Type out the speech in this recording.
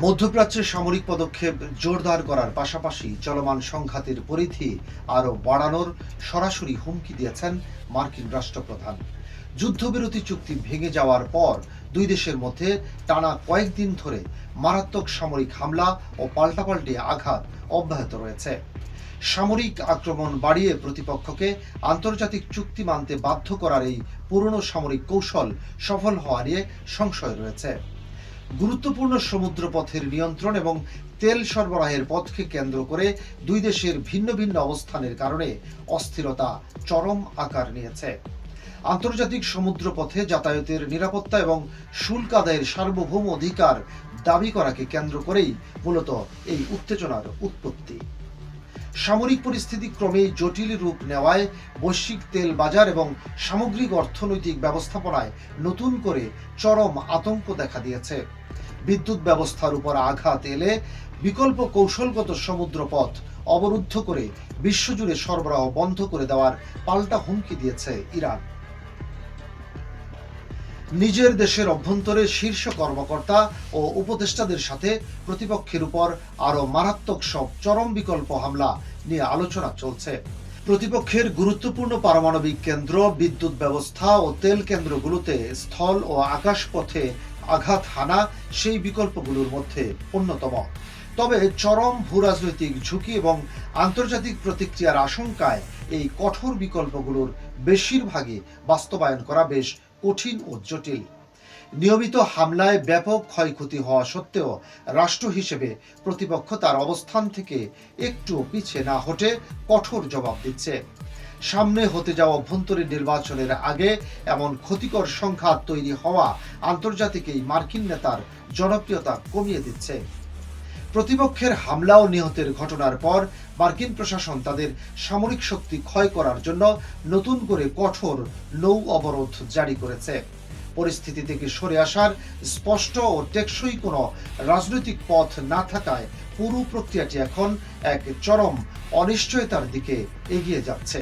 মধ্যপ্রাচ্যে সামরিক পদক্ষেপ জোরদার করার পাশাপাশি চলমান সংঘাতের পরিধি আরও বাড়ানোর সরাসরি হুমকি দিয়েছেন মার্কিন রাষ্ট্রপ্রধান। যুদ্ধবিরতি চুক্তি ভেঙে যাওয়ার পর দুই দেশের মধ্যে টানা কয়েকদিন ধরে মারাত্মক সামরিক হামলা ও পাল্টাপাল্টি আঘাত অব্যাহত রয়েছে। সামরিক আক্রমণ বাড়িয়ে প্রতিপক্ষকে আন্তর্জাতিক চুক্তি মানতে বাধ্য করার এই পুরনো সামরিক কৌশল সফল হওয়া নিয়ে সংশয় রয়েছে। গুরুত্বপূর্ণ সমুদ্রপথের নিয়ন্ত্রণ এবং তেল সরবরাহের পথকে কেন্দ্র করে দুই দেশের ভিন্ন ভিন্ন অবস্থানের কারণে অস্থিরতা চরম আকার নিয়েছে। আন্তর্জাতিক সমুদ্রপথে যাতায়াতের নিরাপত্তা এবং শুল্ক আদায়ের সার্বভৌম অধিকার দাবি করাকে কেন্দ্র করেই মূলত এই উত্তেজনার উৎপত্তি। সামরিক পরিস্থিতি ক্রমেই জটিল রূপ নেওয়ায় বৈশ্বিক তেল বাজার এবং সামগ্রিক অর্থনৈতিক ব্যবস্থাপনায় নতুন করে চরম আতঙ্ক দেখা দিয়েছে। বিদ্যুৎ ব্যবস্থার উপর আঘাত এলে বিকল্প কৌশলগত সমুদ্রপথ অবরুদ্ধ করে বিশ্বজুড়ে সরবরাহ বন্ধ করে দেওয়ার পাল্টা হুমকি দিয়েছে ইরান। নিজের দেশের অভ্যন্তরে শীর্ষ কর্মকর্তা ও উপদেষ্টাদের সাথে প্রতিপক্ষের উপর আরও মারাত্মক সব চরম বিকল্প হামলা নিয়ে আলোচনা চলছে। প্রতিপক্ষের গুরুত্বপূর্ণ পারমাণবিক কেন্দ্র, বিদ্যুৎ ব্যবস্থা ও তেল কেন্দ্রগুলোতে স্থল ও আকাশপথে আঘাত হানা সেই বিকল্পগুলোর মধ্যে অন্যতম। তবে চরম ভূরাজনৈতিক ঝুঁকি এবং আন্তর্জাতিক প্রতিক্রিয়ার আশঙ্কায় এই কঠোর বিকল্পগুলোর বেশিরভাগই বাস্তবায়ন করা বেশ কঠিন ও জটিল। নিয়মিত হামলায় ব্যাপক ক্ষয়ক্ষতি হওয়া সত্ত্বেও রাষ্ট্র হিসেবে প্রতিপক্ষ তার অবস্থান থেকে একটু পিছিয়ে না হটে কঠোর জবাব দিচ্ছে। সামনে হতে যাওয়া অভ্যন্তরীণ নির্বাচনের আগে এমন ক্ষতিকর সংঘাত তৈরি হওয়া আন্তর্জাতিক এই মার্কিন নেতার জনপ্রিয়তা কমিয়ে দিচ্ছে। প্রতিপক্ষের হামলা ও নিহতের ঘটনার পর মার্কিন প্রশাসন তাদের সামরিক শক্তি ক্ষয় করার জন্য নতুন করে কঠোর নৌ অবরোধ জারি করেছে। পরিস্থিতি থেকে সরে আসার স্পষ্ট ও টেকসই কোনো রাজনৈতিক পথ না থাকায় পুরো প্রক্রিয়াটি এখন এক চরম অনিশ্চয়তার দিকে এগিয়ে যাচ্ছে।